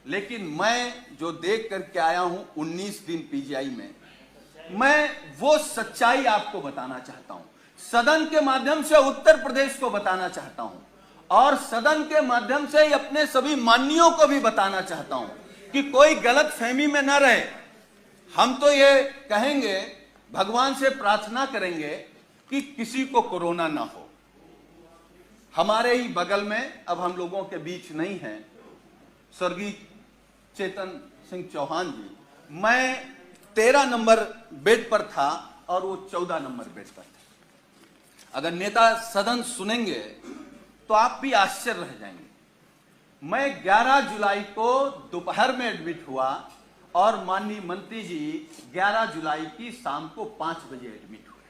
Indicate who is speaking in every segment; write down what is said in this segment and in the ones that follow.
Speaker 1: लेकिन मैं जो देख करके आया हूं 19 दिन पीजीआई में, मैं वो सच्चाई आपको बताना चाहता हूं, सदन के माध्यम से उत्तर प्रदेश को बताना चाहता हूं और सदन के माध्यम से अपने सभी माननीयों को भी बताना चाहता हूं कि कोई गलत फहमी में न रहे। हम तो ये कहेंगे, भगवान से प्रार्थना करेंगे कि किसी को कोरोना ना हो। हमारे ही बगल में, अब हम लोगों के बीच नहीं है, स्वर्गीय चेतन सिंह चौहान जी, मैं 13 नंबर बेड पर था और वो 14 नंबर बेड पर थे। अगर नेता सदन सुनेंगे तो आप भी आश्चर्य रह जाएंगे। मैं 11 जुलाई को दोपहर में एडमिट हुआ और माननीय मंत्री जी 11 जुलाई की शाम को 5 बजे एडमिट हुए।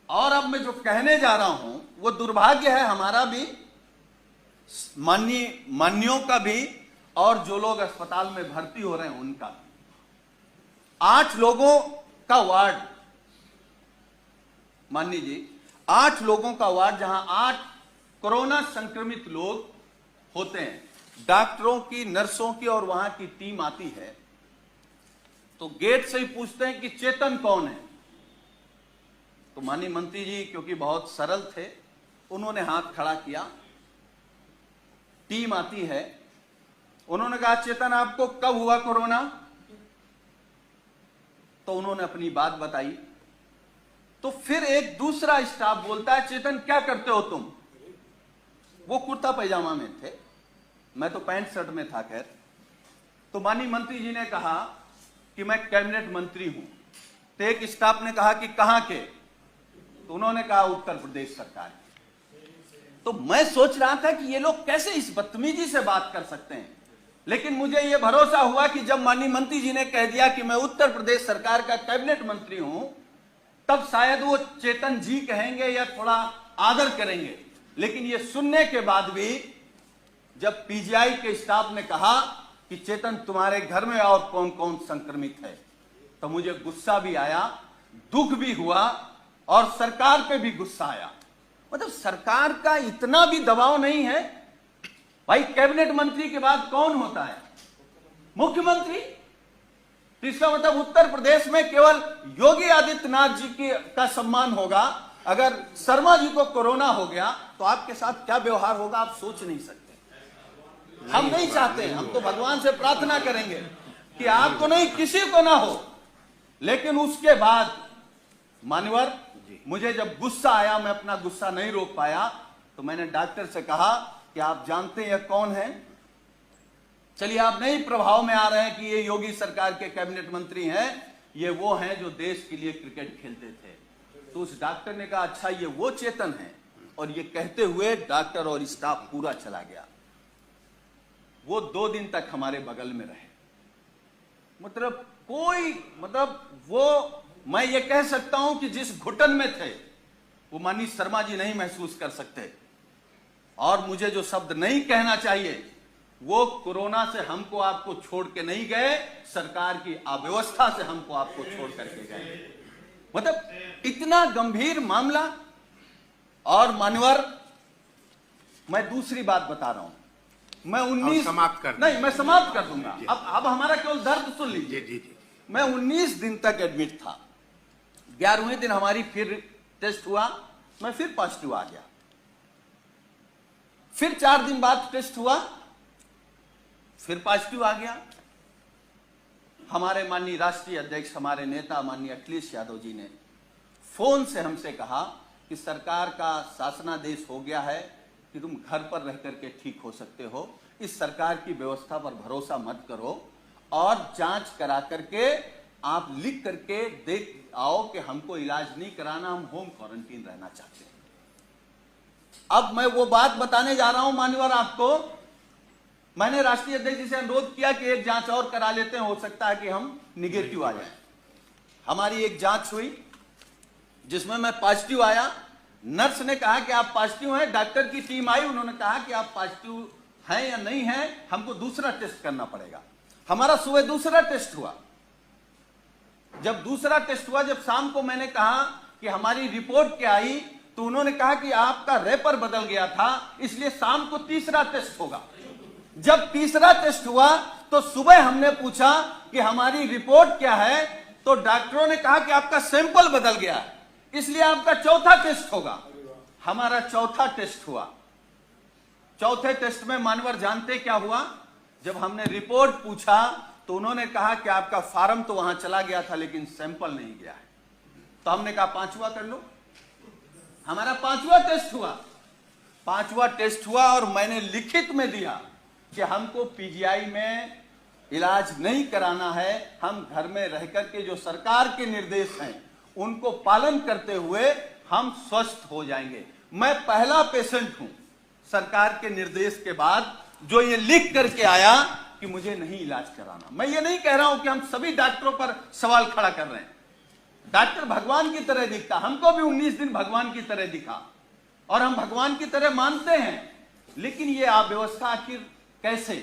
Speaker 1: और अब मैं जो कहने जा रहा हूं वो दुर्भाग्य है हमारा भी, माननीयों का भी, और जो लोग अस्पताल में भर्ती हो रहे हैं उनका भी। 8 लोगों का वार्ड, माननीय जी, 8 लोगों का वार्ड, जहां 8 कोरोना संक्रमित लोग होते हैं, डॉक्टरों की, नर्सों की और वहां की टीम आती है तो गेट से ही पूछते हैं कि चेतन कौन है। तो माननीय मंत्री जी क्योंकि बहुत सरल थे, उन्होंने हाथ खड़ा किया, टीम आती है, उन्होंने कहा चेतन आपको कब हुआ कोरोना? तो उन्होंने अपनी बात बताई। तो फिर एक दूसरा स्टाफ बोलता है चेतन क्या करते हो तुम? वो कुर्ता पैजामा में थे, मैं तो पैंट शर्ट में था। खैर, तो माननीय मंत्री जी ने कहा कि मैं कैबिनेट मंत्री हूं। तो एक स्टाफ ने कहा कि कहां के? तो उन्होंने कहा उत्तर प्रदेश सरकार। तो मैं सोच रहा था कि ये लोग कैसे इस बदतमीजी से बात कर सकते हैं, लेकिन मुझे यह भरोसा हुआ कि जब माननीय मंत्री जी ने कह दिया कि मैं उत्तर प्रदेश सरकार का कैबिनेट मंत्री हूं, तब शायद वो चेतन जी कहेंगे या थोड़ा आदर करेंगे। लेकिन ये सुनने के बाद भी जब पीजीआई के स्टाफ ने कहा कि चेतन तुम्हारे घर में और कौन कौन संक्रमित है, तो मुझे गुस्सा भी आया, दुख भी हुआ और सरकार पे भी गुस्सा आया। मतलब सरकार का इतना भी दबाव नहीं है भाई। कैबिनेट मंत्री के बाद कौन होता है? मुख्यमंत्री। तो इसका मतलब उत्तर प्रदेश में केवल योगी आदित्यनाथ जी का सम्मान होगा। अगर शर्मा जी को कोरोना हो गया तो आपके साथ क्या व्यवहार होगा आप सोच नहीं सकते। हम नहीं चाहते, हम तो भगवान से प्रार्थना करेंगे कि आपको नहीं, किसी को ना हो। लेकिन उसके बाद मान्यवर, मुझे जब गुस्सा आया, मैं अपना गुस्सा नहीं रोक पाया, तो मैंने डॉक्टर से कहा कि आप जानते हैं कौन है? चलिए आप नहीं प्रभाव में आ रहे हैं कि ये योगी सरकार के कैबिनेट मंत्री हैं, ये वो हैं जो देश के लिए क्रिकेट खेलते थे। तो उस डॉक्टर ने कहा अच्छा ये वो चेतन है, और ये कहते हुए डॉक्टर और स्टाफ पूरा चला गया। वो 2 दिन तक हमारे बगल में रहे। मतलब वो, मैं ये कह सकता हूं कि जिस घुटन में थे वो माननीय शर्मा जी नहीं महसूस कर सकते। और मुझे जो शब्द नहीं कहना चाहिए, वो कोरोना से हमको आपको छोड़ के नहीं गए, सरकार की अव्यवस्था से हमको आपको छोड़ करके गए। मतलब इतना गंभीर मामला। और मान्यवर, मैं दूसरी बात बता रहा हूं, मैं 19
Speaker 2: समाप्त कर
Speaker 1: नहीं, मैं समाप्त कर दूंगा। अब हमारा केवल दर्द सुन लीजिए। मैं 19 दिन तक एडमिट था। 11वें दिन हमारी फिर टेस्ट हुआ, मैं फिर पॉजिटिव आ गया। फिर 4 दिन बाद टेस्ट हुआ, फिर पॉजिटिव आ गया। हमारे माननीय राष्ट्रीय अध्यक्ष, हमारे नेता माननीय अखिलेश यादव जी ने फोन से हमसे कहा कि सरकार का शासनादेश हो गया है कि तुम घर पर रह करके ठीक हो सकते हो, इस सरकार की व्यवस्था पर भरोसा मत करो और जांच करा करके आप लिख करके देख आओ कि हमको इलाज नहीं कराना, हम होम क्वारंटीन रहना चाहते हैं। अब मैं वो बात बताने जा रहा हूं मान्यवर आपको। मैंने राष्ट्रीय अध्यक्ष जी से अनुरोध किया कि एक जांच और करा लेते हैं, हो सकता है कि हम निगेटिव आ जाए। हमारी एक जांच हुई जिसमें मैं पॉजिटिव आया। नर्स ने कहा कि आप पॉजिटिव हैं, डॉक्टर की टीम आई, उन्होंने कहा कि आप पॉजिटिव हैं या नहीं हैं, हमको दूसरा टेस्ट करना पड़ेगा। हमारा सुबह दूसरा टेस्ट हुआ। जब दूसरा टेस्ट हुआ, जब शाम को मैंने कहा कि हमारी रिपोर्ट क्या आई, तो उन्होंने कहा कि आपका रेपर बदल गया था, इसलिए शाम को तीसरा टेस्ट होगा। जब तीसरा टेस्ट हुआ तो सुबह हमने पूछा कि हमारी रिपोर्ट क्या है, तो डॉक्टरों ने कहा कि आपका सैंपल बदल गया है, इसलिए आपका चौथा टेस्ट होगा। हमारा चौथा टेस्ट हुआ। चौथे टेस्ट में मानवर जानते क्या हुआ? जब हमने रिपोर्ट पूछा तो उन्होंने कहा कि आपका फार्म तो वहां चला गया था लेकिन सैंपल नहीं गया है। तो हमने कहा पांचवा कर लो। हमारा पांचवा टेस्ट हुआ। पांचवा टेस्ट हुआ और मैंने लिखित में दिया कि हमको पीजीआई में इलाज नहीं कराना है, हम घर में रहकर के जो सरकार के निर्देश हैं उनको पालन करते हुए हम स्वस्थ हो जाएंगे। मैं पहला पेशेंट हूं सरकार के निर्देश के बाद जो ये लिख करके आया कि मुझे नहीं इलाज कराना। मैं ये नहीं कह रहा हूं कि हम सभी डॉक्टरों पर सवाल खड़ा कर रहे हैं। डॉक्टर भगवान की तरह दिखता, हमको भी 19 दिन भगवान की तरह दिखा और हम भगवान की तरह मानते हैं, लेकिन ये अव्यवस्था आखिर कैसे?